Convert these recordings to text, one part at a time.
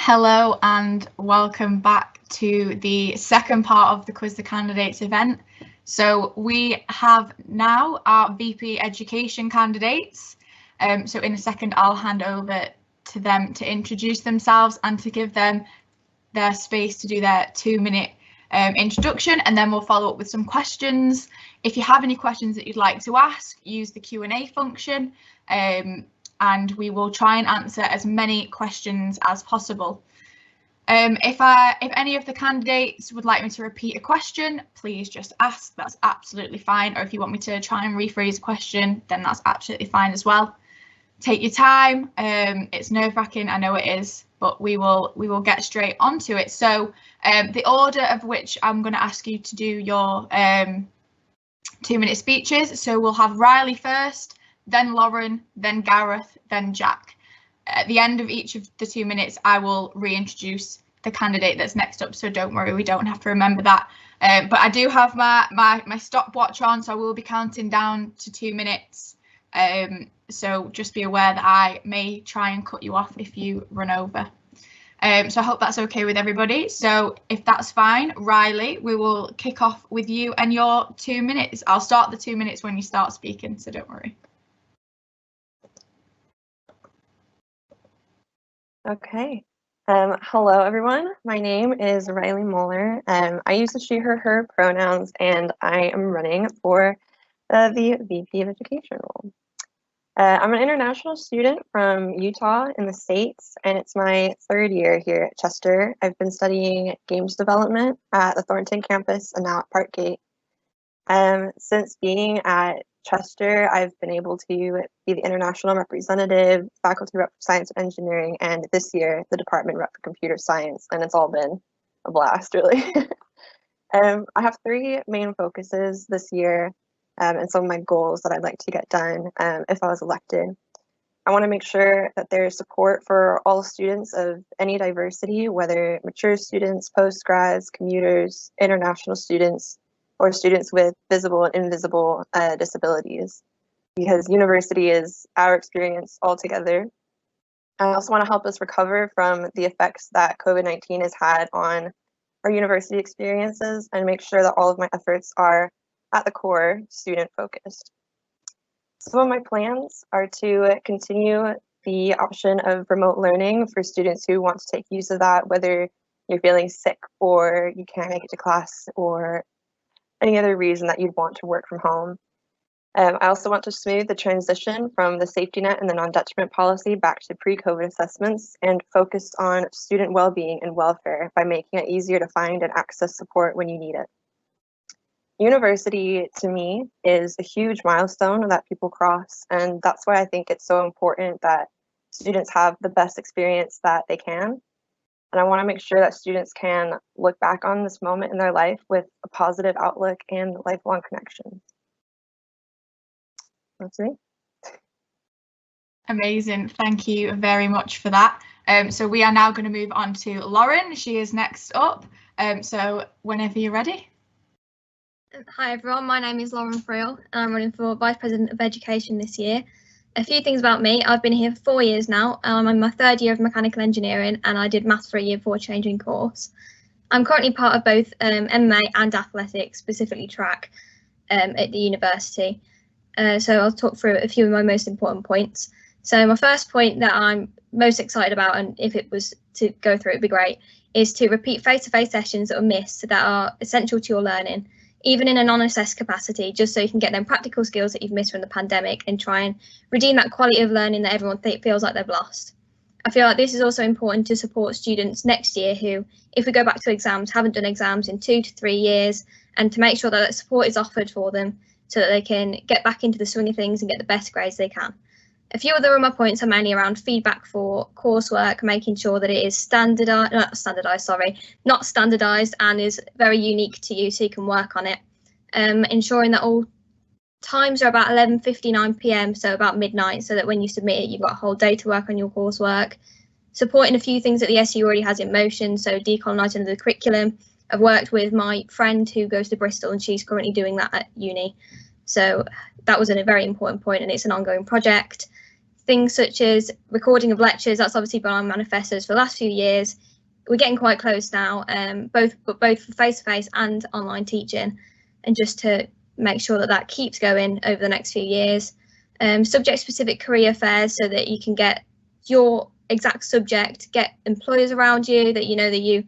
Hello and welcome back to the second part of the Quiz the Candidates event. So we have now our VP Education candidates. So in a second, I'll hand over to them to introduce themselves and to give them their space to do their 2-minute introduction, and then we'll follow up with some questions. If you have any questions that you'd like to ask, use the Q&A function. And we will try and answer as many questions as possible. If any of the candidates would like me to repeat a question, please just ask. That's absolutely fine. Or if you want me to try and rephrase a question, then that's absolutely fine as well. Take your time. It's nerve-wracking, I know it is, but we will get straight onto it. So the order of which I'm going to ask you to do your 2-minute speeches. So we'll have Riley first, then Lauren, then Gareth, then Jack. At the end of each of the 2 minutes, I will reintroduce the candidate that's next up, so don't worry, we don't have to remember that. But I do have my stopwatch on, so I will be counting down to 2 minutes. So just be aware that I may try and cut you off if you run over. So I hope that's okay with everybody. So if that's fine, Riley, we will kick off with you and your 2 minutes. I'll start the 2 minutes when you start speaking, so don't worry. Okay. Hello, everyone. My name is Riley Moeller. I use the she, her pronouns, and I am running for the VP of Education role. I'm an international student from Utah in the States, and it's my 3rd year here at Chester. I've been studying games development at the Thornton campus and now at Parkgate. Since being at Chester, I've been able to be the international representative, faculty rep for science and engineering, and this year the department rep for computer science, and it's all been a blast, really. I have 3 main focuses this year and some of my goals that I'd like to get done if I was elected. I want to make sure that there's support for all students of any diversity, whether mature students, postgrads, commuters, international students, or students with visible and invisible disabilities, because university is our experience altogether. I also want to help us recover from the effects that COVID-19 has had on our university experiences and make sure that all of my efforts are at the core student focused. Some of my plans are to continue the option of remote learning for students who want to take use of that, whether you're feeling sick or you can't make it to class or any other reason that you'd want to work from home. I also want to smooth the transition from the safety net and the non-detriment policy back to pre-COVID assessments and focus on student well-being and welfare by making it easier to find and access support when you need it. University, to me, is a huge milestone that people cross, and that's why I think it's so important that students have the best experience that they can. And I want to make sure that students can look back on this moment in their life with a positive outlook and lifelong connection. That's me. Amazing. Thank you very much for that. So we are now going to move on to Lauren. She is next up. So whenever you're ready. Hi everyone, my name is Lauren Friel and I'm running for Vice President of Education this year. A few things about me. I've been here for 4 years now. I'm in my 3rd year of mechanical engineering and I did maths for a year before changing course. I'm currently part of both MMA and athletics, specifically track, at the university. So I'll talk through a few of my most important points. So my first point that I'm most excited about, and if it was to go through, it'd be great, is to repeat face-to-face sessions that are missed that are essential to your learning, even in a non-assessed capacity, just so you can get them practical skills that you've missed from the pandemic and try and redeem that quality of learning that everyone feels like they've lost. I feel like this is also important to support students next year who, if we go back to exams, haven't done exams in 2 to 3 years, and to make sure that support is offered for them so that they can get back into the swing of things and get the best grades they can. A few other of my points are mainly around feedback for coursework, making sure that it is not standardized and is very unique to you so you can work on it. Ensuring that all times are about 11:59 p.m, so about midnight, so that when you submit it, you've got a whole day to work on your coursework. Supporting a few things that the SU already has in motion, so decolonizing the curriculum. I've worked with my friend who goes to Bristol and she's currently doing that at uni. So that was a very important point and it's an ongoing project. things such as recording of lectures, that's obviously been on manifestos for the last few years. We're getting quite close now, both for face-to-face and online teaching, and just to make sure that that keeps going over the next few years. Subject-specific career fairs so that you can get your exact subject, get employers around you that you know that you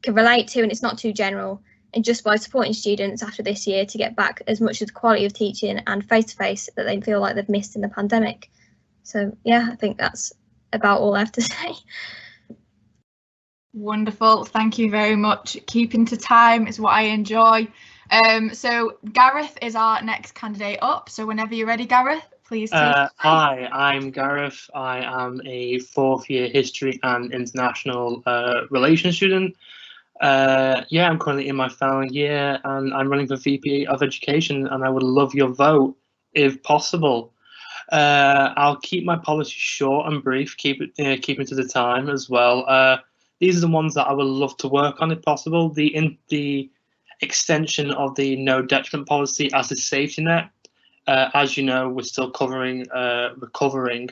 can relate to and it's not too general. And just by supporting students after this year to get back as much of the quality of teaching and face-to-face that they feel like they've missed in the pandemic. So yeah, I think that's about all I have to say. Wonderful, thank you very much. Keeping to time is what I enjoy. So Gareth is our next candidate up. So whenever you're ready, Gareth, please take it. Hi, I'm Gareth. I am a 4th year history and international relations student. Yeah, I'm currently in my final year and I'm running for VP of Education, and I would love your vote if possible. I'll keep my policy short and brief, keep it to the time as well. These are the ones that I would love to work on if possible. The extension of the no detriment policy as a safety net. As you know, we're still recovering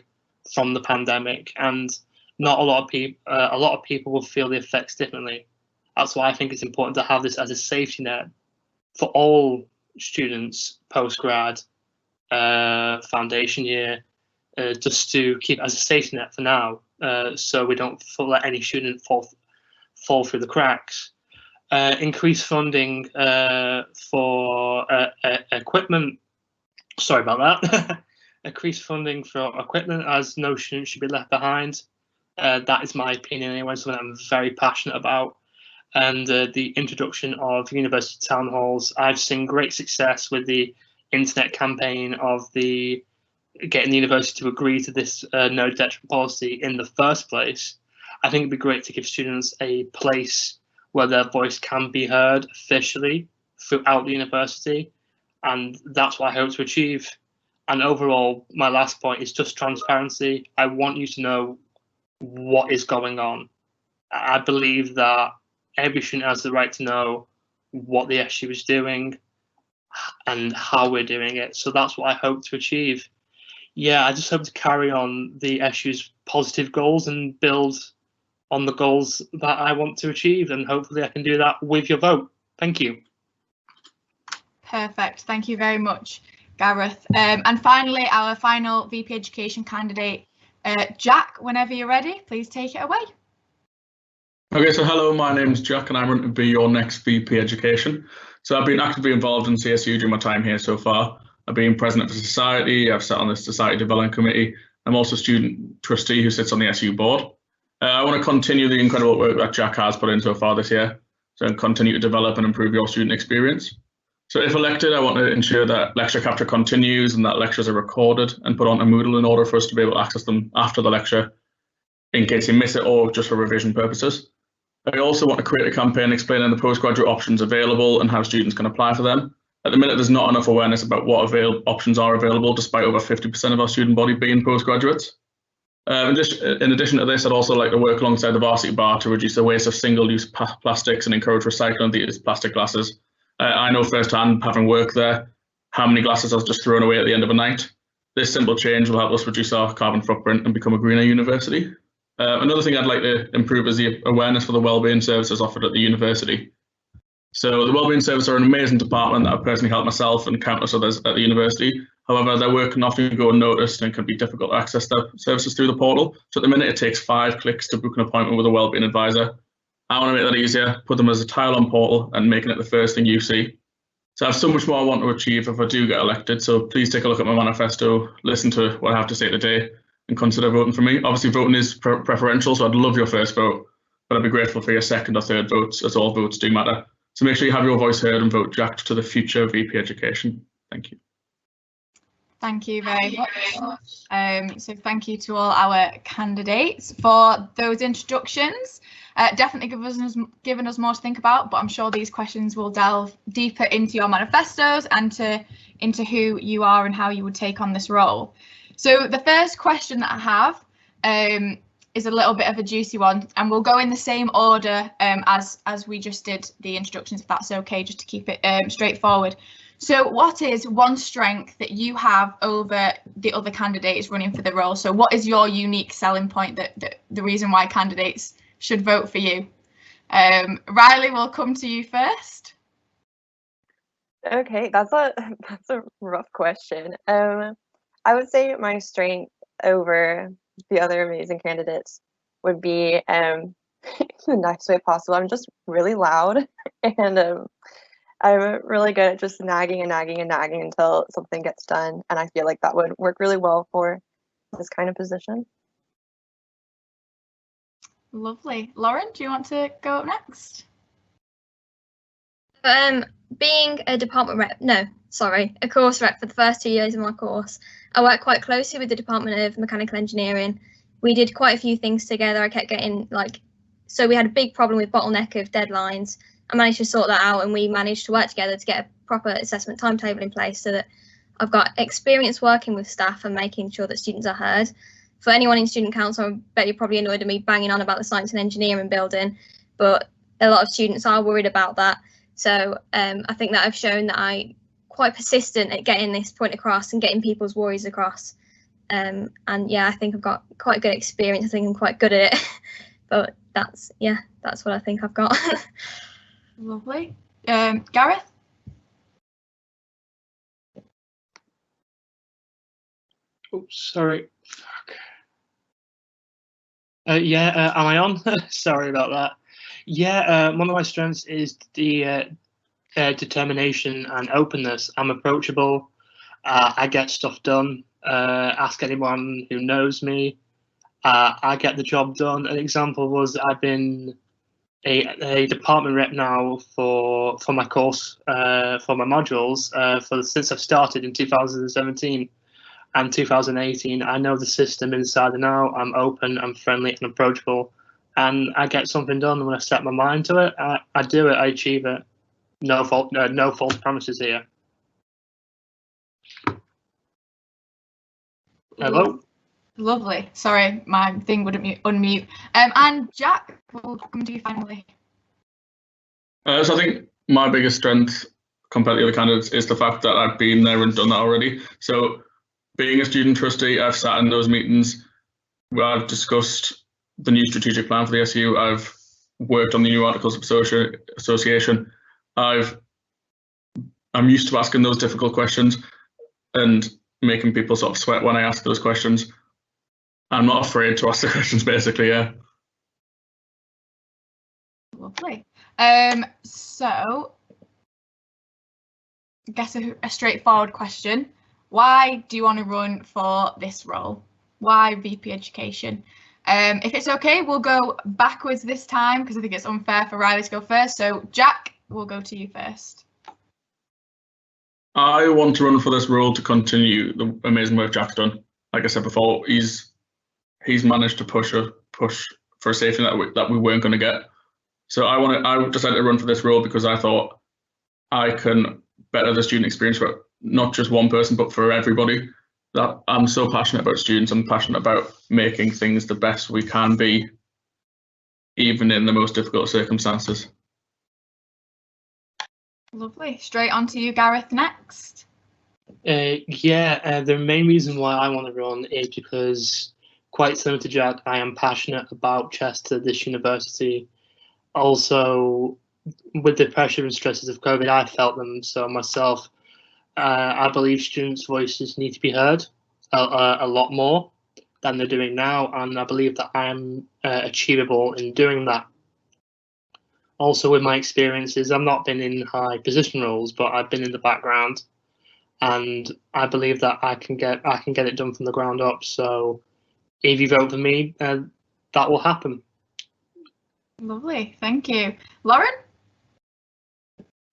from the pandemic, and not a lot of people will feel the effects differently. That's why I think it's important to have this as a safety net for all students post-grad, foundation year, just to keep as a safety net for now, so we don't let any student fall through the cracks. Increase funding for equipment. Sorry about that. Increase funding for equipment, as no student should be left behind. That is my opinion anyway, something I'm very passionate about. And the introduction of university town halls. I've seen great success with the internet campaign of getting the university to agree to this no detriment policy in the first place. I think it'd be great to give students a place where their voice can be heard officially throughout the university, and that's what I hope to achieve. And overall, my last point is just transparency. I want you to know what is going on. I believe that every student has the right to know what the SU is doing and how we're doing it. So that's what I hope to achieve. Yeah, I just hope to carry on the SU's positive goals and build on the goals that I want to achieve, and hopefully I can do that with your vote. Thank you. Perfect, thank you very much, Gareth. And finally, our final VP Education candidate, Jack, whenever you're ready, please take it away. Okay, so hello, my name's Jack and I'm going to be your next VP Education. So I've been actively involved in CSU during my time here so far. I've been president of the society, I've sat on the Society Development Committee. I'm also a student trustee who sits on the SU board. I want to continue the incredible work that Jack has put in so far this year, so continue to develop and improve your student experience. So if elected, I want to ensure that lecture capture continues and that lectures are recorded and put onto Moodle in order for us to be able to access them after the lecture in case you miss it or just for revision purposes. I also want to create a campaign explaining the postgraduate options available and how students can apply for them. At the minute, there's not enough awareness about what options are available, despite over 50% of our student body being postgraduates. In addition to this, I'd also like to work alongside the Varsity Bar to reduce the waste of single-use plastics and encourage recycling of these plastic glasses. I know firsthand, having worked there, how many glasses are just thrown away at the end of a night. This simple change will help us reduce our carbon footprint and become a greener university. Another thing I'd like to improve is the awareness for the wellbeing services offered at the university. So the wellbeing service are an amazing department that I've personally helped myself and countless others at the university. However, their work can often go unnoticed and can be difficult to access their services through the portal. So at the minute, it takes 5 clicks to book an appointment with a wellbeing advisor. I want to make that easier, put them as a tile on portal and making it the first thing you see. So I have so much more I want to achieve if I do get elected. So please take a look at my manifesto, listen to what I have to say today, and consider voting for me. Obviously, voting is preferential, so I'd love your first vote, but I'd be grateful for your second or third votes, as all votes do matter. So make sure you have your voice heard and vote Jack to the future VP Education. Thank you. Thank you very much. So thank you to all our candidates for those introductions. Definitely given us more to think about, but I'm sure these questions will delve deeper into your manifestos and into who you are and how you would take on this role. So the first question that I have is a little bit of a juicy one, and we'll go in the same order as we just did the introductions, if that's okay, just to keep it straightforward. So what is one strength that you have over the other candidates running for the role? So what is your unique selling point that the reason why candidates should vote for you? Riley, we'll come to you first. Okay, that's a rough question. I would say my strength over the other amazing candidates would be in the nice way possible. I'm just really loud, and I'm really good at just nagging and nagging and nagging until something gets done. And I feel like that would work really well for this kind of position. Lovely. Lauren, do you want to go up next? Being a a course rep for the first 2 years of my course, I worked quite closely with the Department of Mechanical Engineering. We did quite a few things together. I kept getting so we had a big problem with bottleneck of deadlines. I managed to sort that out, and we managed to work together to get a proper assessment timetable in place so that I've got experience working with staff and making sure that students are heard. For anyone in student council, I bet you're probably annoyed at me banging on about the science and engineering building, but a lot of students are worried about that. So I think that I've shown that I'm quite persistent at getting this point across and getting people's worries across. And yeah, I think I've got quite good experience. I think I'm quite good at it. But that's what I think I've got. Lovely. Gareth? Oh, sorry. Fuck. Am I on? Sorry about that. Yeah, one of my strengths is the determination and openness. I'm approachable. I get stuff done. Ask anyone who knows me. I get the job done. An example was I've been a department rep now for my course, for my modules, since I've started in 2017 and 2018. I know the system inside and out. I'm open, I'm friendly and approachable, and I get something done when I set my mind to it. I do it, I achieve it. No false promises here. Hello? Lovely. Sorry, my thing wouldn't unmute. And Jack, we'll come to you finally. So I think my biggest strength compared to the other candidates is the fact that I've been there and done that already. So being a student trustee, I've sat in those meetings where I've discussed the new strategic plan for the SU. I've worked on the new Articles of Association. I'm used to asking those difficult questions and making people sort of sweat when I ask those questions. I'm not afraid to ask the questions, basically, yeah. Lovely. So, I guess a straightforward question. Why do you want to run for this role? Why VP Education? If it's okay, we'll go backwards this time because I think it's unfair for Riley to go first. So, Jack, we'll go to you first. I want to run for this role to continue the amazing work Jack's done. Like I said before, he's managed to push for a safety that we weren't going to get. So I decided to run for this role because I thought I can better the student experience for not just one person, but for everybody. That I'm so passionate about students. I'm passionate about making things the best we can be, even in the most difficult circumstances. Lovely. Straight on to you, Gareth, next. The main reason why I want to run is because, quite similar to Jack, I am passionate about Chester, this university. Also, with the pressure and stresses of COVID, I felt them so myself. I believe students' voices need to be heard a lot more than they're doing now, and I believe that I am achievable in doing that. Also, with my experiences, I've not been in high position roles, but I've been in the background, and I believe that I can get it done from the ground up. So, if you vote for me, that will happen. Lovely, thank you, Lauren.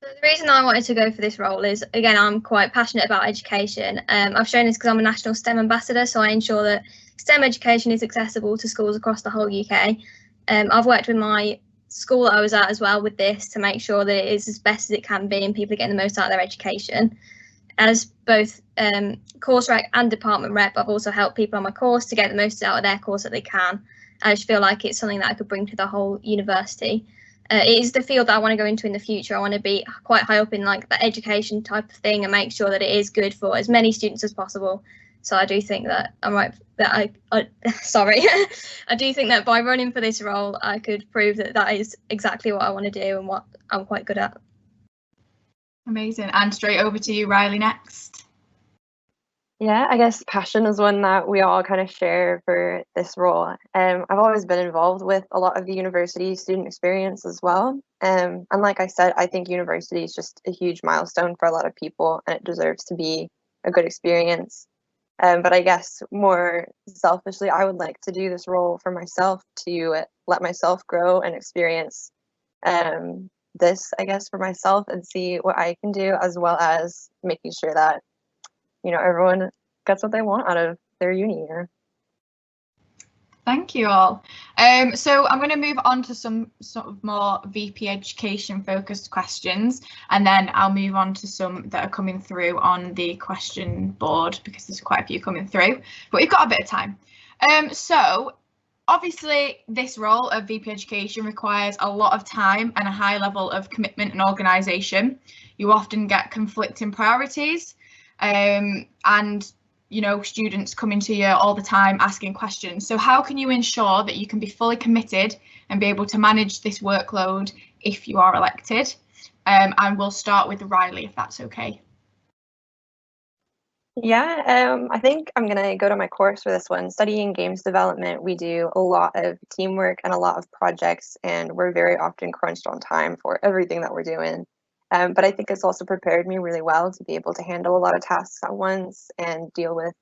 The reason I wanted to go for this role is, again, I'm quite passionate about education. I've shown this because I'm a national STEM ambassador, so I ensure that STEM education is accessible to schools across the whole UK. I've worked with my school that I was at as well with this to make sure that it is as best as it can be and people are getting the most out of their education. As both course rep and department rep, I've also helped people on my course to get the most out of their course that they can. I just feel like it's something that I could bring to the whole university. it is the field that I want to go into in the future. I want to be quite high up in like the education type of thing and make sure that it is good for as many students as possible. So I do think that sorry, I do think that by running for this role, I could prove that that is exactly what I want to do and what I'm quite good at. Amazing. And straight over to you, Riley, next. Yeah, I guess passion is one that we all kind of share for this role. I've always been involved with a lot of the university student experience as well. And like I said, I think university is just a huge milestone for a lot of people, and it deserves to be a good experience. But I guess more selfishly, I would like to do this role for myself, to let myself grow and experience this, I guess, for myself and see what I can do, as well as making sure that, you know, everyone gets what they want out of their uni year. Thank you all. So I'm going to move on to some sort of more VP education focused questions, and then I'll move on to some that are coming through on the question board, because there's quite a few coming through, but we've got a bit of time. So obviously this role of VP education requires a lot of time and a high level of commitment and organisation. You often get conflicting priorities, and you know, students coming to you all the time asking questions. So how can you ensure that you can be fully committed and be able to manage this workload if you are elected? And we'll start with Riley, if that's okay. Yeah, I think I'm going to go to my course for this one. Studying games development, we do a lot of teamwork and a lot of projects, and we're very often crunched on time for everything that we're doing. But I think it's also prepared me really well to be able to handle a lot of tasks at once and deal with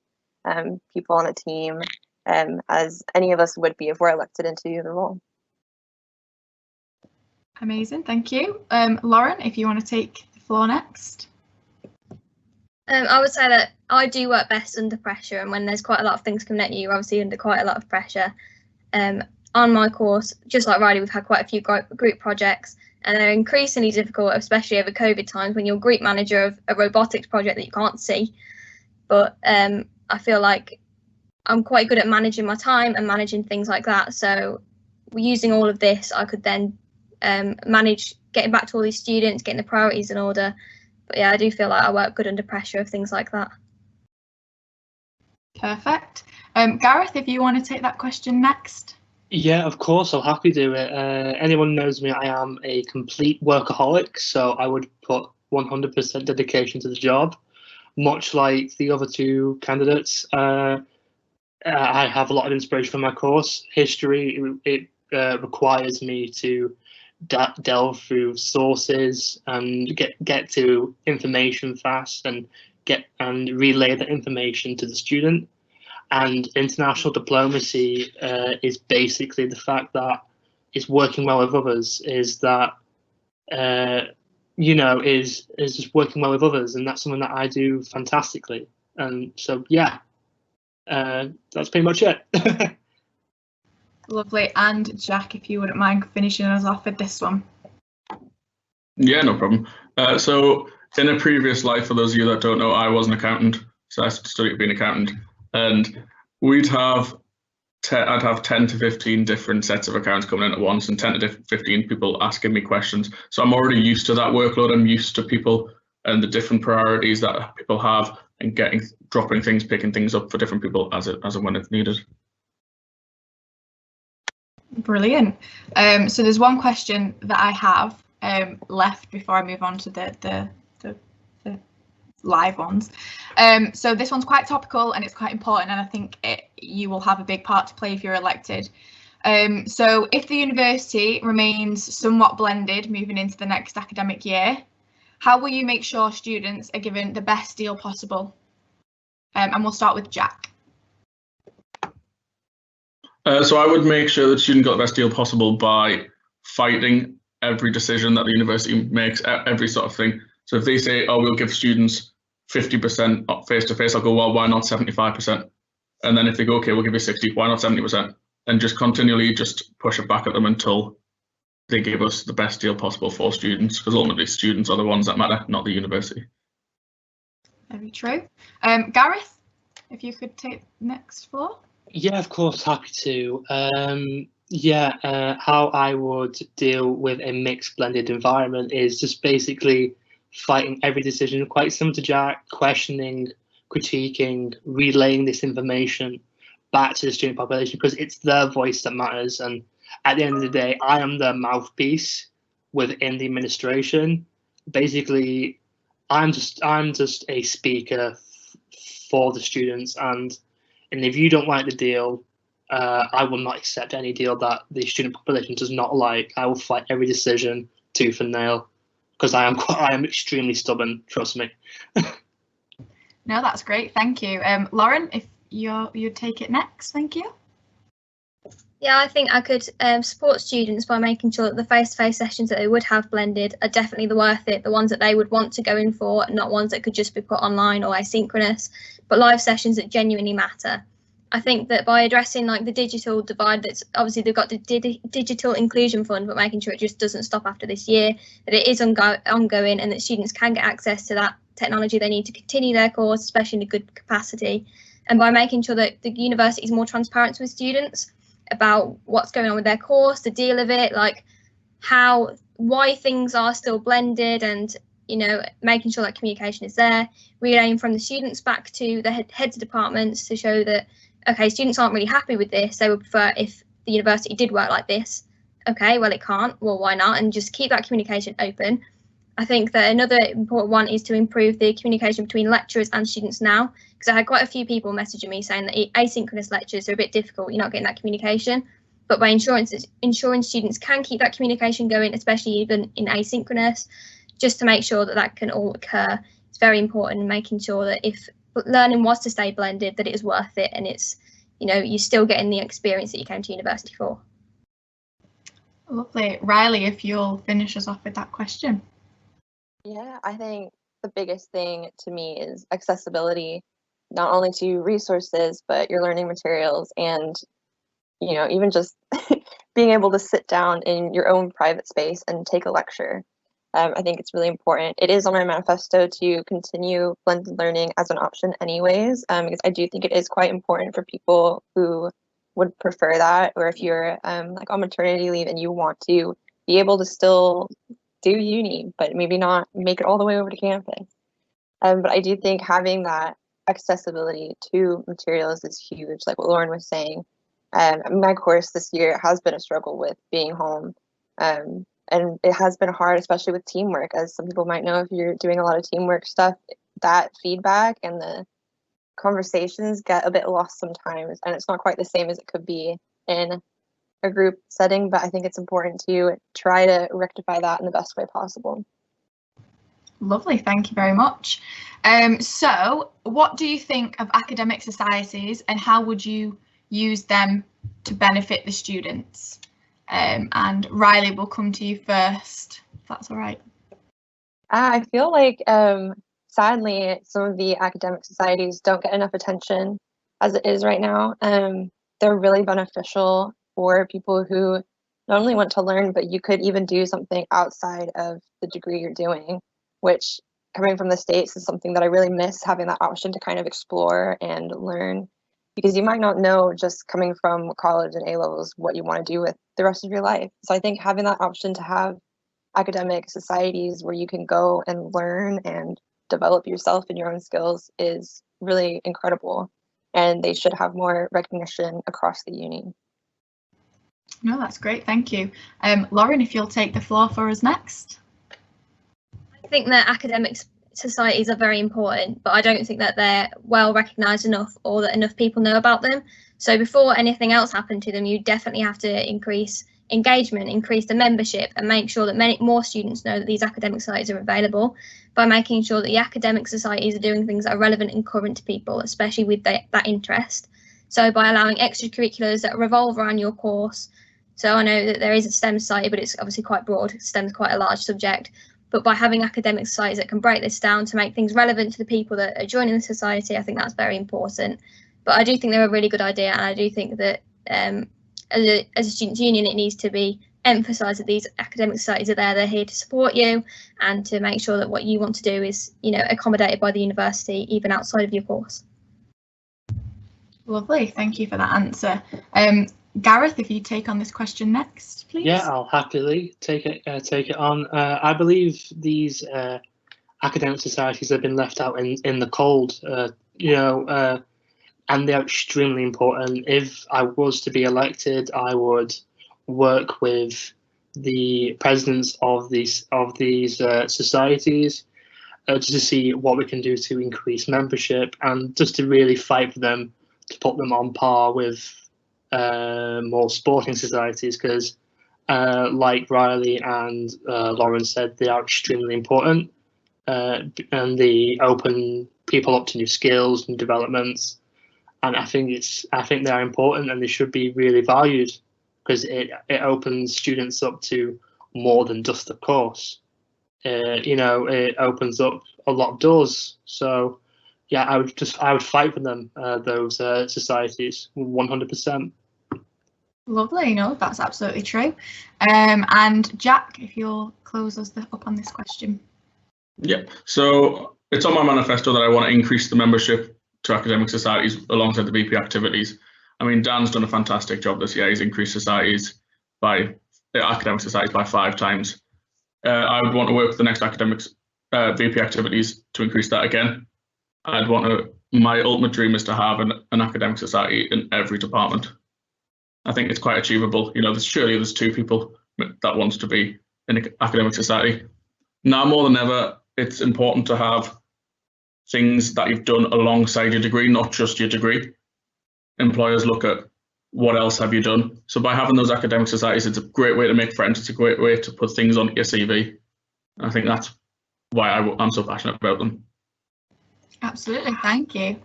people on a team, as any of us would be if we're elected into the role. Amazing, thank you. Lauren, if you want to take the floor next. I would say that I do work best under pressure, and when there's quite a lot of things coming at you, you're obviously under quite a lot of pressure. On my course, just like Riley, we've had quite a few group projects, and they're increasingly difficult, especially over COVID times, when you're group manager of a robotics project that you can't see. But I feel like I'm quite good at managing my time and managing things like that. So using all of this, I could then manage getting back to all these students, getting the priorities in order. But yeah, I do feel like I work good under pressure of things like that. Perfect. Gareth, if you want to take that question next. Yeah, of course, I'll happily do it. Anyone who knows me, I am a complete workaholic, so I would put 100% dedication to the job. Much like the other two candidates, I have a lot of inspiration from my course. History, it requires me to delve through sources and get to information fast and relay that information to the student. And international diplomacy is basically the fact that it's working well with others, is that is just working well with others, and that's something that I do fantastically. And so yeah, that's pretty much it. Lovely. And Jack, if you wouldn't mind finishing us off with this one. Yeah, no problem. So in a previous life, for those of you that don't know, I was an accountant, so I studied to be an accountant, and I'd have 10 to 15 different sets of accounts coming in at once, and 10 to 15 people asking me questions. So I'm already used to that workload. I'm used to people and the different priorities that people have, and dropping things, picking things up for different people as and when it's needed. Brilliant. So there's one question that I have left before I move on to the live ones. So this one's quite topical and it's quite important, and I think you will have a big part to play if you're elected. So if the university remains somewhat blended moving into the next academic year, how will you make sure students are given the best deal possible? And we'll start with Jack. So I would make sure that students got the best deal possible by fighting every decision that the university makes, every sort of thing. So if they say, oh, we'll give students 50% face-to-face, I'll go, well, why not 75%? And then if they go, okay, we'll give you 60, why not 70%? And just continually just push it back at them until they give us the best deal possible for students, because ultimately students are the ones that matter, not the university. Very true. Gareth, if you could take next floor. Yeah, of course, happy to. How I would deal with a mixed blended environment is just basically fighting every decision, quite similar to Jack, questioning, critiquing, relaying this information back to the student population, because it's their voice that matters. And at the end of the day, I am the mouthpiece within the administration. Basically, I'm just a speaker for the students, and if you don't like the deal, I will not accept any deal that the student population does not like. I will fight every decision tooth and nail, because I am extremely stubborn. Trust me. No, that's great. Thank you, Lauren. If you'd take it next, thank you. Yeah, I think I could support students by making sure that the face-to-face sessions that they would have blended are definitely the worth it, the ones that they would want to go in for, not ones that could just be put online or asynchronous, but live sessions that genuinely matter. I think that by addressing like the digital divide, that's obviously they've got the digital inclusion fund, but making sure it just doesn't stop after this year, that it is ongoing, and that students can get access to that technology they need to continue their course, especially in a good capacity. And by making sure that the university is more transparent with students about what's going on with their course, the deal of it, like why things are still blended, and making sure that communication is there, relaying from the students back to the heads of departments to show that, okay, students aren't really happy with this, they would prefer if the university did work like this. Okay, well, it can't, well, why not? And just keep that communication open. I think that another important one is to improve the communication between lecturers and students now, because I had quite a few people messaging me saying that asynchronous lectures are a bit difficult, you're not getting that communication. But by ensuring students can keep that communication going, especially even in asynchronous, just to make sure that can all occur, it's very important in making sure that if learning was to stay blended, that it is worth it, and it's, you're still getting the experience that you came to university for. Lovely. Riley, if you'll finish us off with that question. Yeah, I think the biggest thing to me is accessibility, not only to resources, but your learning materials, and, even just being able to sit down in your own private space and take a lecture. I think it's really important. It is on my manifesto to continue blended learning as an option anyways, because I do think it is quite important for people who would prefer that, or if you're like on maternity leave and you want to be able to still do uni, but maybe not make it all the way over to campus. But I do think having that accessibility to materials is huge, like what Lauren was saying. My course this year has been a struggle with being home. And it has been hard, especially with teamwork. As some people might know, if you're doing a lot of teamwork stuff, that feedback and the conversations get a bit lost sometimes, and it's not quite the same as it could be in a group setting, but I think it's important to try to rectify that in the best way possible. Lovely, thank you very much. So what do you think of academic societies, and how would you use them to benefit the students? And Riley, will come to you first, if that's all right. I feel like sadly some of the academic societies don't get enough attention as it is right now. They're really beneficial for people who not only want to learn, but you could even do something outside of the degree you're doing, which, coming from the States, is something that I really miss, having that option to kind of explore and learn, because you might not know just coming from college and A-levels what you want to do with the rest of your life. So I think having that option to have academic societies where you can go and learn and develop yourself and your own skills is really incredible, and they should have more recognition across the uni. No, that's great, thank you. Lauren, if you'll take the floor for us next. I think that academic societies are very important, but I don't think that they're well recognised enough, or that enough people know about them. So before anything else happened to them, you definitely have to increase engagement, increase the membership, and make sure that more students know that these academic societies are available, by making sure that the academic societies are doing things that are relevant and current to people, especially with that interest. So by allowing extracurriculars that revolve around your course. So I know that there is a STEM society, but it's obviously quite broad. STEM is quite a large subject. But by having academic societies that can break this down to make things relevant to the people that are joining the society, I think that's very important. But I do think they're a really good idea, and I do think that as a students' union, it needs to be emphasised that these academic societies are there. They're here to support you and to make sure that what you want to do is, accommodated by the university, even outside of your course. Lovely, thank you for that answer. Gareth, if you take on this question next, please. Yeah, I'll happily take it on. I believe these academic societies have been left out in the cold, and they're extremely important. If I was to be elected, I would work with the presidents of these societies just to see what we can do to increase membership and just to really fight for them, to put them on par with more sporting societies, because like Riley and Lauren said, they are extremely important, and they open people up to new skills and developments. And I think they are important, and they should be really valued, because it opens students up to more than just the course. It opens up a lot of doors. So yeah, I would fight for them, those societies, 100%. Lovely. No, that's absolutely true. And Jack, if you'll close us up on this question. Yep. So it's on my manifesto that I want to increase the membership to academic societies alongside the VP activities. I mean, Dan's done a fantastic job this year. He's increased academic societies by 5 times. I would want to work with the next academics VP activities to increase that again. My ultimate dream is to have an academic society in every department. I think it's quite achievable. There's 2 people that wants to be in an academic society. Now more than ever, it's important to have things that you've done alongside your degree, not just your degree. Employers look at what else have you done. So by having those academic societies, it's a great way to make friends. It's a great way to put things on your CV. I think that's why I'm so passionate about them. Absolutely, thank you.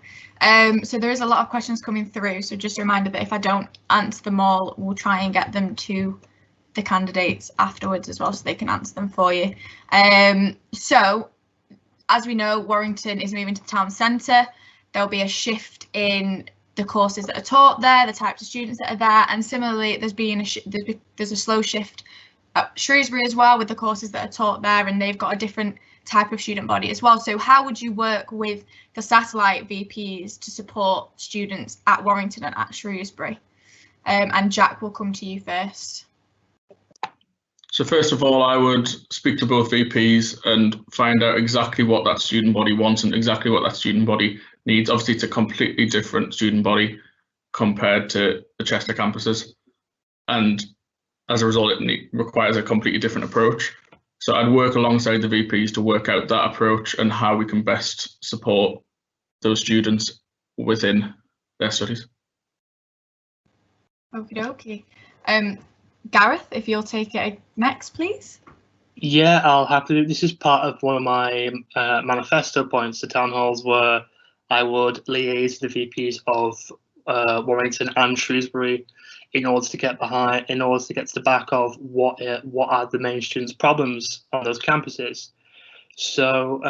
So there is a lot of questions coming through. So just a reminder that if I don't answer them all, we'll try and get them to the candidates afterwards as well, so they can answer them for you. So as we know, Warrington is moving to the town centre. There'll be a shift in the courses that are taught there, the types of students that are there, and similarly, there's a slow shift at Shrewsbury as well with the courses that are taught there, and they've got a different type of student body as well. So how would you work with the satellite VPs to support students at Warrington and at Shrewsbury? And Jack, will come to you first. So first of all, I would speak to both VPs and find out exactly what that student body wants and exactly what that student body needs. Obviously, it's a completely different student body compared to the Chester campuses. And as a result, it requires a completely different approach. So I'd work alongside the VPs to work out that approach and how we can best support those students within their studies. Okie dokie. Gareth, if you'll take it next, please. Yeah, I'll happily. This is part of one of my manifesto points, the town halls, where I would liaise with the VPs of Warrington and Shrewsbury in order to get to the back of what are the main students' problems on those campuses. So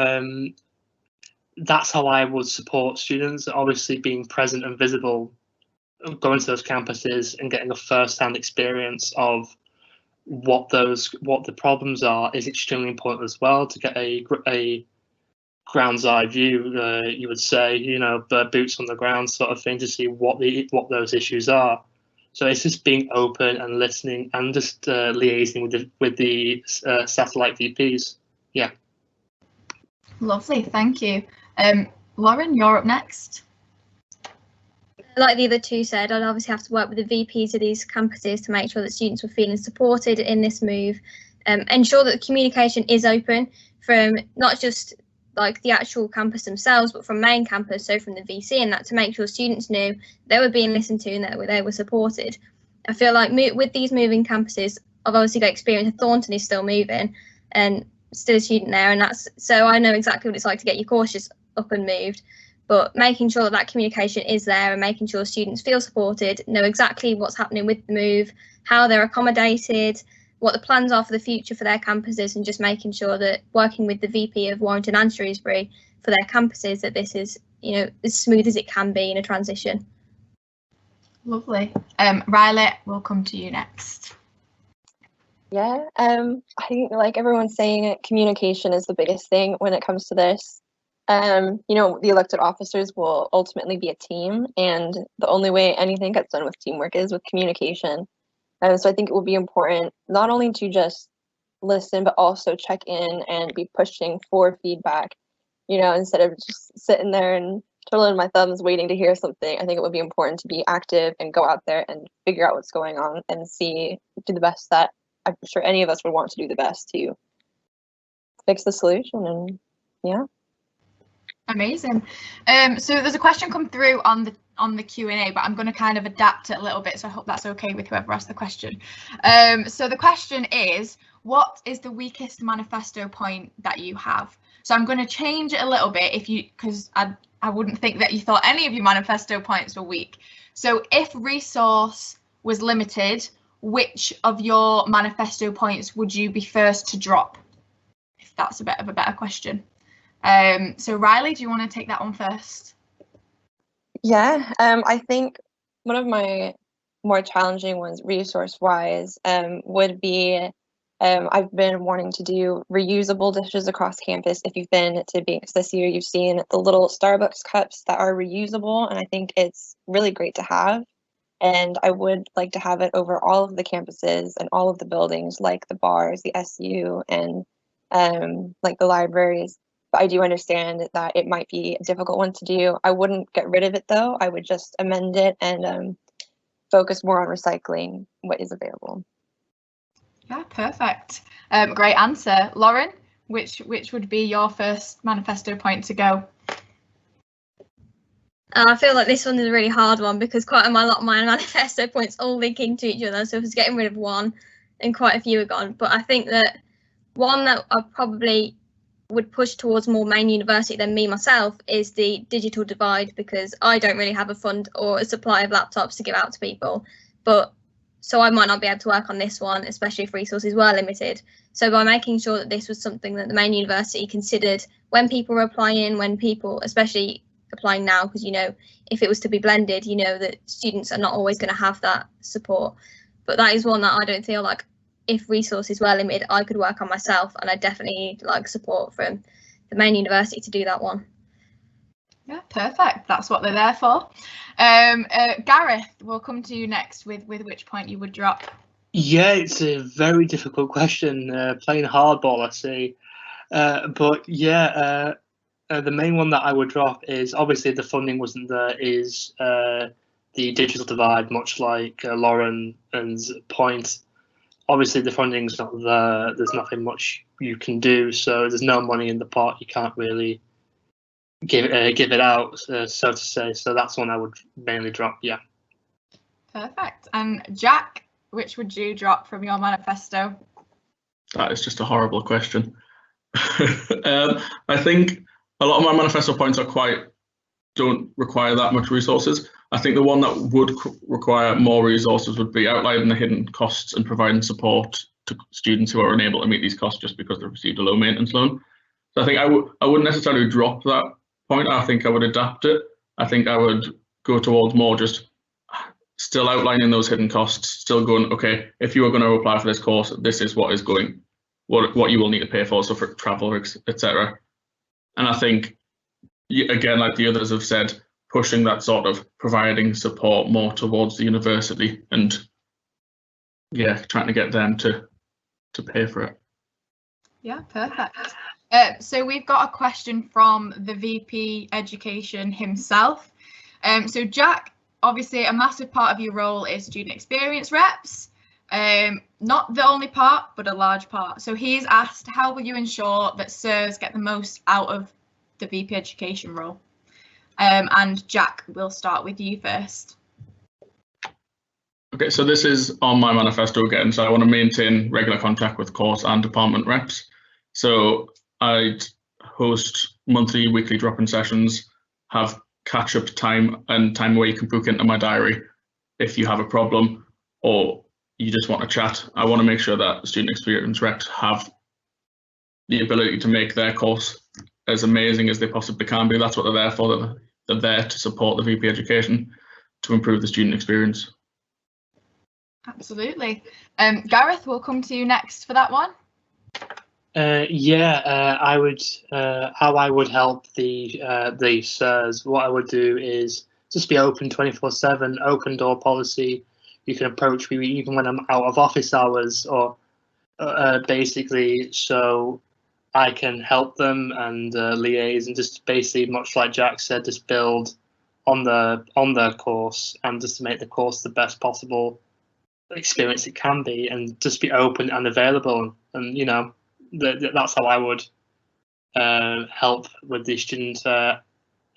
that's how I would support students, obviously being present and visible, going to those campuses and getting a first-hand experience of what the problems are is extremely important as well, to get a ground's eye view, you would say, the boots on the ground sort of thing, to see what those issues are. So it's just being open and listening and just liaising with the satellite VPs. Yeah. Lovely, thank you. Lauren, you're up next. Like the other 2 said, I'd obviously have to work with the VPs of these campuses to make sure that students were feeling supported in this move. Ensure that the communication is open from not just like the actual campus themselves, but from main campus, so from the VC, and that to make sure students knew they were being listened to and that they were supported. I feel like with these moving campuses, I've obviously got experience. Thornton is still moving and still a student there, and so I know exactly what it's like to get your courses up and moved. But making sure that communication is there and making sure students feel supported, know exactly what's happening with the move, how they're accommodated, what the plans are for the future for their campuses, and just making sure that working with the VP of Warrington and Shrewsbury for their campuses, that this is, as smooth as it can be in a transition. Lovely. Riley, we'll come to you next. Yeah, I think like everyone's saying, communication is the biggest thing when it comes to this. You know, the elected officers will ultimately be a team, and the only way anything gets done with teamwork is with communication. So I think it will be important not only to just listen, but also check in and be pushing for feedback, you know, instead of just sitting there and twiddling my thumbs waiting to hear something. I think it would be important to be active and go out there and figure out what's going on and do the best that I'm sure any of us would want to do the best to fix the solution. And yeah. Amazing. So there's a question come through on the Q&A, but I'm going to kind of adapt it a little bit, so I hope that's okay with whoever asked the question. So the question is, what is the weakest manifesto point that you have? So I'm going to change it a little bit because I wouldn't think that you thought any of your manifesto points were weak. So if resource was limited, which of your manifesto points would you be first to drop? If that's a bit of a better question. So Riley, do you want to take that one first? Yeah, I think one of my more challenging ones, resource-wise, would be I've been wanting to do reusable dishes across campus. If you've been to Binks this year, you've seen the little Starbucks cups that are reusable, and I think it's really great to have. And I would like to have it over all of the campuses and all of the buildings, like the bars, the SU, and like the libraries. But I do understand that it might be a difficult one to do. I wouldn't get rid of it, though. I would just amend it and focus more on recycling what is available. Yeah, perfect. Great answer. Lauren, which would be your first manifesto point to go? I feel like this one is a really hard one because quite a lot of my manifesto points all linking to each other. So if I was getting rid of one, and quite a few are gone. But I think that one that I probably would push towards more main university than me myself is the digital divide, because I don't really have a fund or a supply of laptops to give out to people, but so I might not be able to work on this one, especially if resources were limited. So by making sure that this was something that the main university considered when people were applying, when people, especially applying now, because you know, if it was to be blended, you know that students are not always going to have that support. But that is one that I don't feel like, if resources were limited, I could work on myself, and I definitely like support from the main university to do that one. Yeah, perfect. That's what they're there for. Gareth, we'll come to you next with which point you would drop. Yeah, it's a very difficult question. Playing hardball, I see. But yeah, the main one that I would drop is, obviously the funding wasn't there, is the digital divide, much like Lauren's point. Obviously the funding's not there, there's nothing much you can do, so there's no money in the pot, you can't really give it out, so to say. So that's one I would mainly drop, yeah. Perfect. And Jack, which would you drop from your manifesto? That is just a horrible question. I think a lot of my manifesto points don't require that much resources. I think the one that would require more resources would be outlining the hidden costs and providing support to students who are unable to meet these costs just because they've received a low maintenance loan. So I think I wouldn't necessarily drop that point. I think I would adapt it. I think I would go towards more just still outlining those hidden costs, still going, okay, if you are going to apply for this course, this is what you will need to pay for, so for travel, etc. And I think, again, like the others have said, pushing that sort of providing support more towards the university and, yeah, trying to get them to pay for it. Yeah, perfect. So we've got a question from the VP Education himself. So Jack, obviously a massive part of your role is student experience reps. Not the only part, but a large part. So he's asked, how will you ensure that SIRs get the most out of the VP Education role? And Jack, we'll start with you first. Okay, so this is on my manifesto again. So I want to maintain regular contact with course and department reps. So I'd host monthly, weekly drop-in sessions, have catch-up time and time where you can book into my diary if you have a problem or you just want to chat. I want to make sure that student experience reps have the ability to make their course as amazing as they possibly can be. That's what they're there for. They're there to support the VP Education, to improve the student experience. Absolutely. Gareth, we'll come to you next for that one. I would. How I would help the sirs. What I would do is just be open 24/7, open door policy. You can approach me even when I'm out of office hours, or basically, so I can help them and liaise, and just basically, much like Jack said, just build on their course, and just to make the course the best possible experience it can be, and just be open and available. And that's how I would help with the student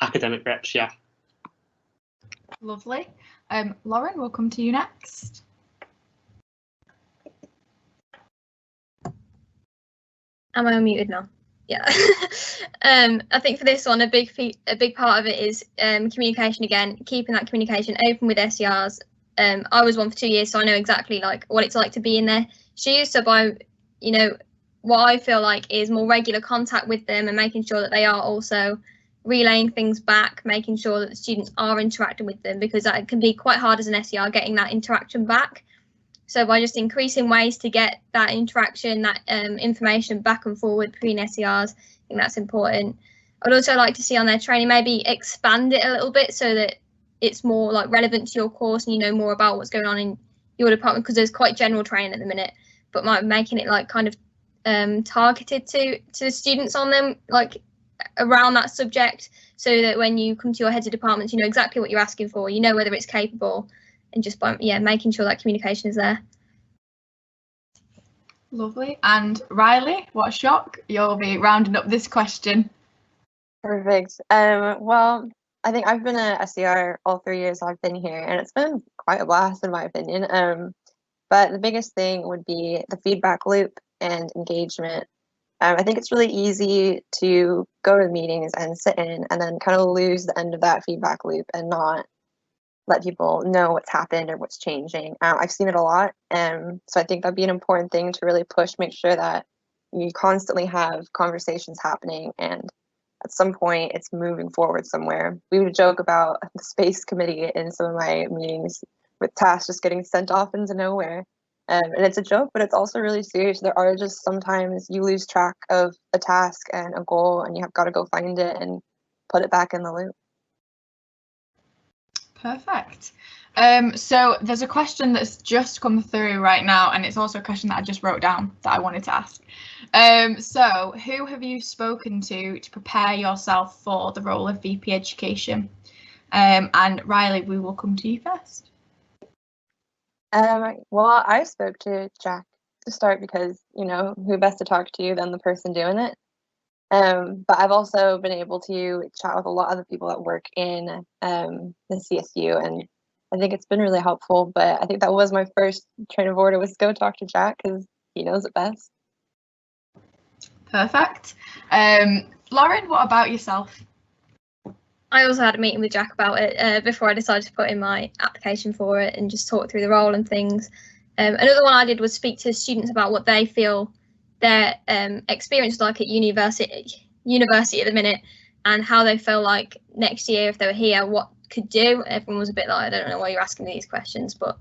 academic reps. Yeah. Lovely. Lauren, we'll come to you next. Am I unmuted now? Yeah. I think for this one, a big part of it is communication again, keeping that communication open with SERs. I was one for 2 years, so I know exactly like what it's like to be in their shoes. So by, what I feel like is more regular contact with them and making sure that they are also relaying things back, making sure that the students are interacting with them, because that can be quite hard as an SER getting that interaction back. So by just increasing ways to get that interaction, that information back and forward between SERs, I think that's important. I'd also like to see on their training maybe expand it a little bit so that it's more like relevant to your course and you know more about what's going on in your department, because there's quite general training at the minute, but making it like kind of targeted to the students on them, like around that subject, so that when you come to your heads of departments, you know exactly what you're asking for, you know whether it's capable, and just by making sure that communication is there. Lovely. And Riley, what a shock, you'll be rounding up this question. Perfect. Well, I think I've been a SER all 3 years I've been here, and it's been quite a blast in my opinion. But the biggest thing would be the feedback loop and engagement. I think it's really easy to go to the meetings and sit in and then kind of lose the end of that feedback loop and not let people know what's happened or what's changing. I've seen it a lot. So I think that'd be an important thing to really push, make sure that you constantly have conversations happening, and at some point it's moving forward somewhere. We would joke about the space committee in some of my meetings, with tasks just getting sent off into nowhere. And it's a joke, but it's also really serious. There are just sometimes you lose track of a task and a goal, and you have got to go find it and put it back in the loop. Perfect. So there's a question that's just come through right now, and it's also a question that I just wrote down that I wanted to ask. So who have you spoken to prepare yourself for the role of VP Education? And Riley, we will come to you first. Well, I spoke to Jack to start because, who best to talk to than the person doing it. But I've also been able to chat with a lot of the people that work in the CSU, and I think it's been really helpful. But I think that was my first train of order, was to go talk to Jack because he knows it best. Perfect. Lauren, what about yourself? I also had a meeting with Jack about it before I decided to put in my application for it and just talk through the role and things. Another one I did was speak to students about what they feel their experience like at university at the minute, and how they feel like next year if they were here, what could do. Everyone was a bit like, I don't know why you're asking me these questions, but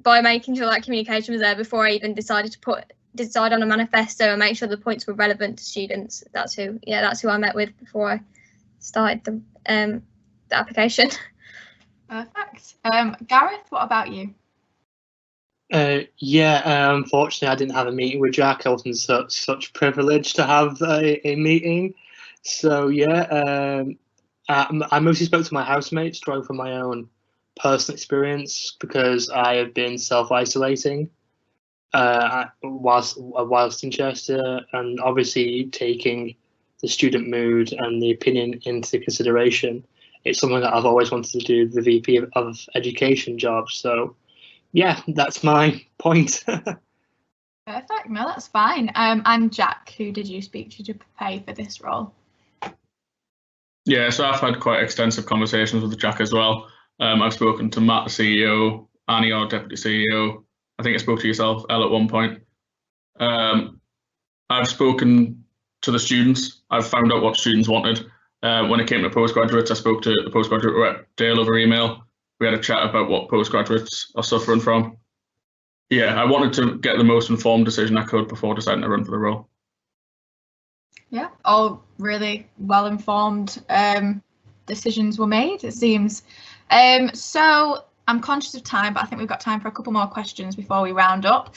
by making sure that communication was there before I even decided to decide on a manifesto and make sure the points were relevant to students. That's who I met with before I started the application. Perfect. Gareth, what about you? Unfortunately, I didn't have a meeting with Jack. I wasn't such privilege to have a meeting. So I mostly spoke to my housemates, drawing from my own personal experience, because I have been self-isolating whilst in Chester, and obviously taking the student mood and the opinion into consideration. It's something that I've always wanted to do, the VP of Education job. So yeah, that's my point. Perfect. No, that's fine. And Jack, who did you speak to prepare for this role? Yeah, so I've had quite extensive conversations with Jack as well. I've spoken to Matt, the CEO, Annie, our deputy CEO. I think I spoke to yourself, Elle, at one point. I've spoken to the students. I've found out what students wanted. When it came to postgraduates, I spoke to the postgraduate rep, Dale, over email. We had a chat about what postgraduates are suffering from. yeah, I wanted to get the most informed decision I could before deciding to run for the role. Yeah, all really well-informed decisions were made, it seems. So I'm conscious of time, but I think we've got time for a couple more questions before we round up.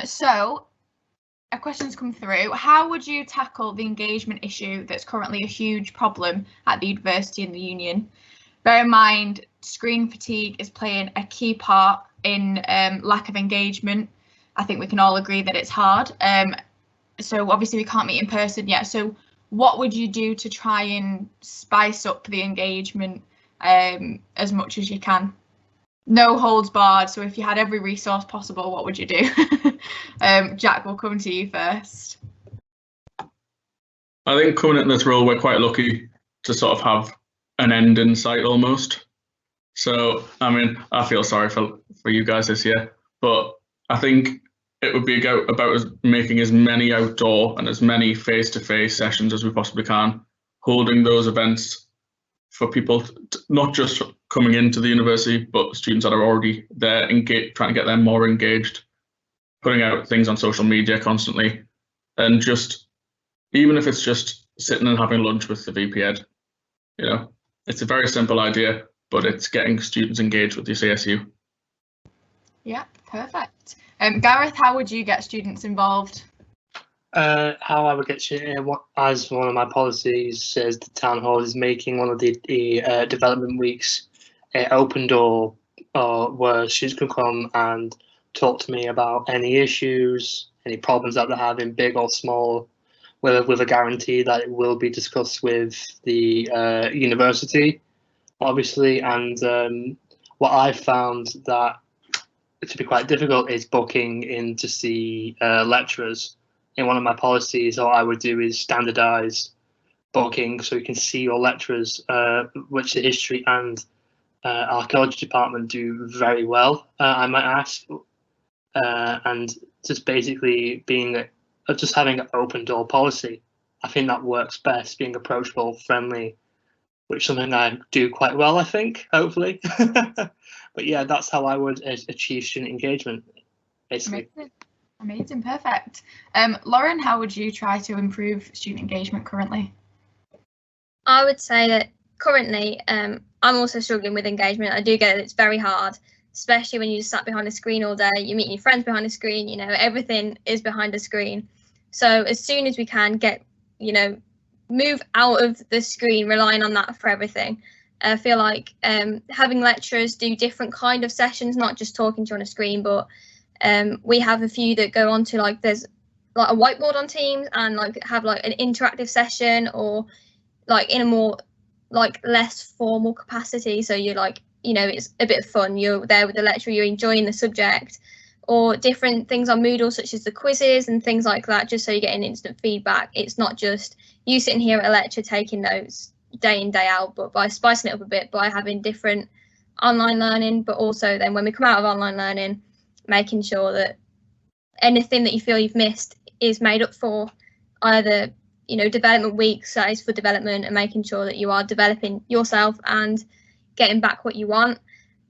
So a question's come through. How would you tackle the engagement issue that's currently a huge problem at the university and the union? Bear in mind, screen fatigue is playing a key part in lack of engagement. I think we can all agree that it's hard. So obviously we can't meet in person yet. So what would you do to try and spice up the engagement as much as you can? No holds barred. So if you had every resource possible, what would you do? Jack, we'll come to you first. I think coming into this role, we're quite lucky to sort of have an end in sight almost. So, I mean, I feel sorry for you guys this year, but I think it would be about making as many outdoor and as many face-to-face sessions as we possibly can, holding those events for people, not just coming into the university, but students that are already there, trying to get them more engaged, putting out things on social media constantly, and just, even if it's just sitting and having lunch with the VP Ed, you know, it's a very simple idea, but it's getting students engaged with the CSU. Yeah, perfect. Gareth, how would you get students involved? How I would get, as one of my policies says, the town hall is making one of the development weeks open door, where students can come and talk to me about any issues, any problems that they're having, big or small, with a guarantee that it will be discussed with the university, obviously. And what I found that to be quite difficult is booking in to see lecturers. In one of my policies, all I would do is standardise booking so you can see your lecturers, which the history and archaeology department do very well, I might ask. And just basically just having an open door policy, I think that works best, being approachable, friendly, which is something I do quite well, I think, hopefully. But yeah, that's how I would achieve student engagement, basically. Amazing, perfect. Lauren, how would you try to improve student engagement currently? I would say that currently I'm also struggling with engagement. I do get it, it's very hard, especially when you just sat behind a screen all day. You meet your friends behind a screen, you know, everything is behind a screen. So as soon as we can get, you know, move out of the screen, relying on that for everything. I feel like having lecturers do different kind of sessions, not just talking to you on a screen, but we have a few that go on to, like, there's like a whiteboard on Teams and like have like an interactive session, or like in a more like less formal capacity. So you're like, you know, it's a bit of fun. You're there with the lecturer, you're enjoying the subject, or different things on Moodle, such as the quizzes and things like that, just so you're getting instant feedback. It's not just you sitting here at a lecture taking notes day in, day out, but by spicing it up a bit, by having different online learning, but also then when we come out of online learning, making sure that anything that you feel you've missed is made up for, either, you know, development weeks, that is for development, and making sure that you are developing yourself and getting back what you want.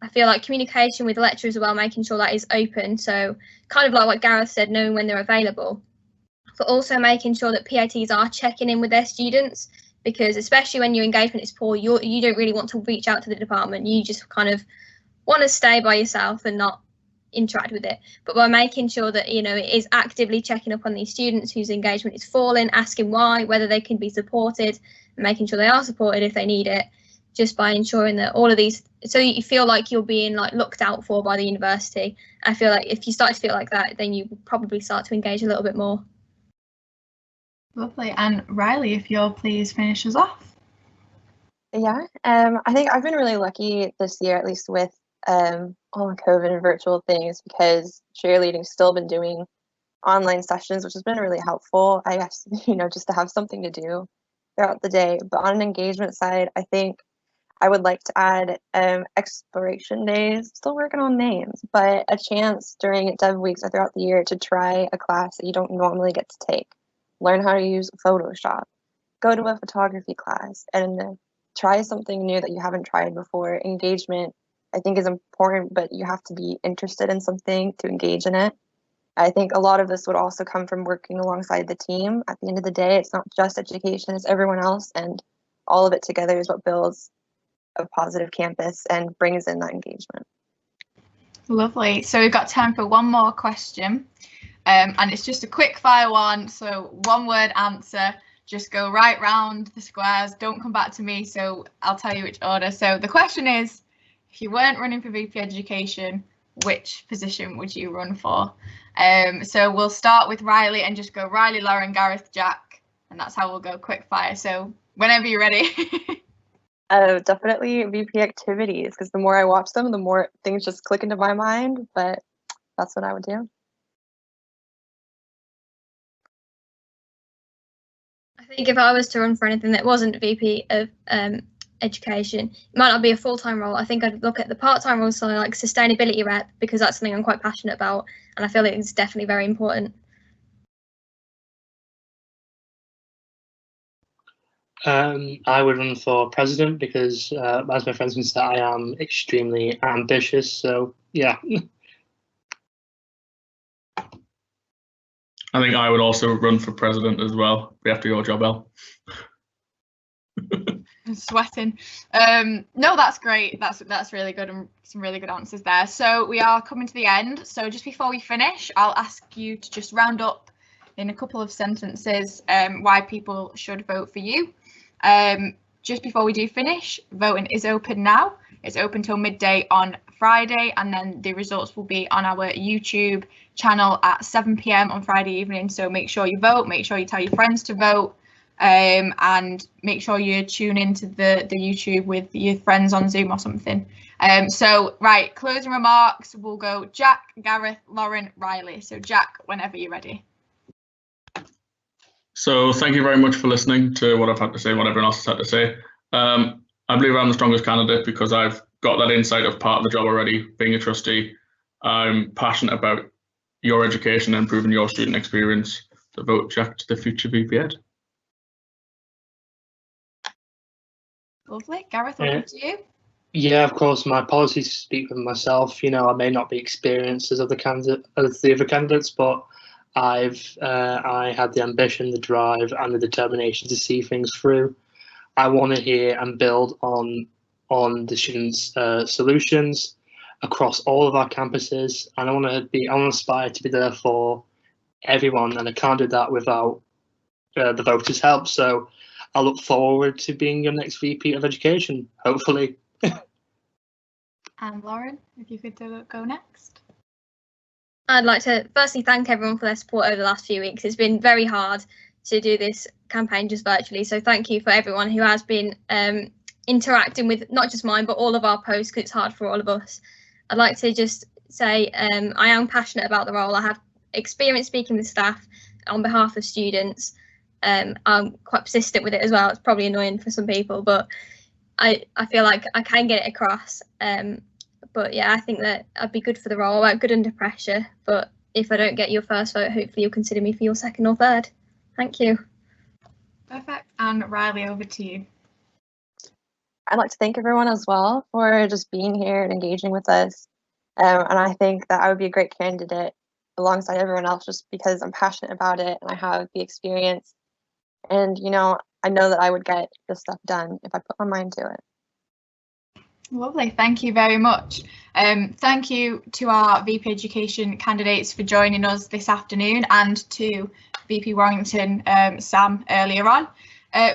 I feel like communication with lecturers as well, making sure that is open. So kind of like what Gareth said, knowing when they're available, but also making sure that PATs are checking in with their students, because especially when your engagement is poor, you don't really want to reach out to the department. You just kind of want to stay by yourself and not interact with it. But by making sure that, you know, it is actively checking up on these students whose engagement is falling, asking why, whether they can be supported, and making sure they are supported if they need it, just by ensuring that all of these, so you feel like you're being like looked out for by the university. I feel like if you start to feel like that, then you will probably start to engage a little bit more. Lovely. And Riley, if you'll please finish us off. Yeah, I think I've been really lucky this year, at least with all the COVID and virtual things, because cheerleading's still been doing online sessions, which has been really helpful, I guess, you know, just to have something to do throughout the day. But on an engagement side, I think I would like to add exploration days, still working on names, but a chance during Dev Weeks or throughout the year to try a class that you don't normally get to take. Learn how to use Photoshop, go to a photography class, and try something new that you haven't tried before. Engagement I think is important, but you have to be interested in something to engage in it. I think a lot of this would also come from working alongside the team. At the end of the day, it's not just education, it's everyone else, and all of it together is what builds a positive campus and brings in that engagement. Lovely. So we've got time for one more question, and it's just a quick fire one. So one word answer, just go right round the squares. Don't come back to me. So I'll tell you which order. So the question is, if you weren't running for VP Education, which position would you run for? So we'll start with Riley and just go Riley, Lauren, Gareth, Jack, and that's how we'll go quick fire. So whenever you're ready. Definitely VP activities, because the more I watch them, the more things just click into my mind, but that's what I would do. I think if I was to run for anything that wasn't VP of education, it might not be a full-time role. I think I'd look at the part-time roles, so like sustainability rep, because that's something I'm quite passionate about, and I feel like it's definitely very important. I would run for president because, as my friends can say, I am extremely ambitious. So yeah. I think I would also run for president as well. Be after your job, El. I'm sweating. No, that's great. That's really good, and some really good answers there. So we are coming to the end. So just before we finish, I'll ask you to just round up in a couple of sentences why people should vote for you. Just before we do finish, voting is open now. It's open till midday on Friday, and then the results will be on our YouTube channel at 7 p.m. on Friday evening. So make sure you vote, make sure you tell your friends to vote, and make sure you tune into the YouTube with your friends on Zoom or something. So right, closing remarks, we'll go Jack, Gareth, Lauren, Riley. So Jack, whenever you're ready. So thank you very much for listening to what I've had to say, what everyone else has had to say. I believe I'm the strongest candidate because I've got that insight of part of the job already, being a trustee. I'm passionate about your education and improving your student experience. So vote Jack to the future VP Ed. Lovely. Gareth, over to you. Yeah, of course, my policies speak for myself. You know, I may not be experienced as the other candidates, but I had the ambition, the drive, and the determination to see things through. I want to hear and build on the students' solutions across all of our campuses, and I want to aspire to be there for everyone, and I can't do that without the voters' help. So I look forward to being your next VP of Education, hopefully. And Lauren, if you could go next. I'd like to firstly thank everyone for their support over the last few weeks. It's been very hard to do this campaign just virtually, so thank you for everyone who has been interacting with not just mine but all of our posts, because it's hard for all of us. I'd like to just say I am passionate about the role. I have experience speaking with staff on behalf of students. I'm quite persistent with it as well. It's probably annoying for some people, but I feel like I can get it across. But yeah, I think that I'd be good for the role. I'm good under pressure, but if I don't get your first vote, hopefully you'll consider me for your second or third. Thank you. Perfect. And Riley, over to you. I'd like to thank everyone as well for just being here and engaging with us. And I think that I would be a great candidate alongside everyone else just because I'm passionate about it and I have the experience. And, you know, I know that I would get this stuff done if I put my mind to it. Lovely, thank you very much. Thank you to our VP Education candidates for joining us this afternoon, and to VP Warrington, Sam, earlier on.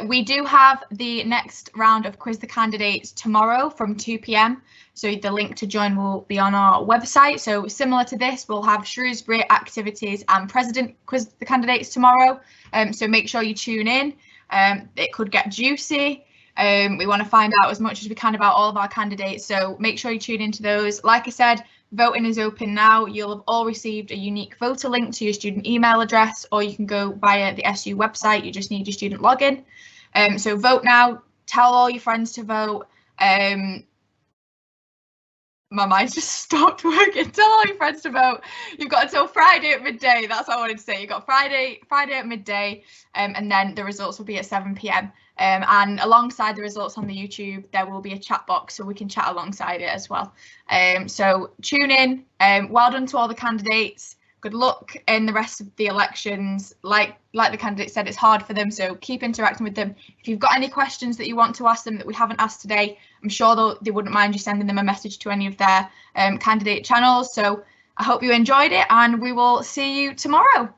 We do have the next round of Quiz the Candidates tomorrow from 2 p.m. So the link to join will be on our website. So similar to this, we'll have Shrewsbury activities and President Quiz the Candidates tomorrow. So make sure you tune in. It could get juicy. We want to find out as much as we can about all of our candidates, so make sure you tune into those. Like I said, voting is open now. You'll have all received a unique voter link to your student email address, or you can go via the SU website. You just need your student login. So vote now, tell all your friends to vote. my mind just stopped working. Tell all your friends to vote. You've got until Friday at midday. That's what I wanted to say. You've got Friday at midday, and then the results will be at 7 p.m. And alongside the results on the YouTube, there will be a chat box so we can chat alongside it as well. So tune in. Well done to all the candidates. Good luck in the rest of the elections. Like the candidate said, it's hard for them, so keep interacting with them. If you've got any questions that you want to ask them that we haven't asked today, I'm sure they wouldn't mind you sending them a message to any of their candidate channels. So I hope you enjoyed it, and we will see you tomorrow.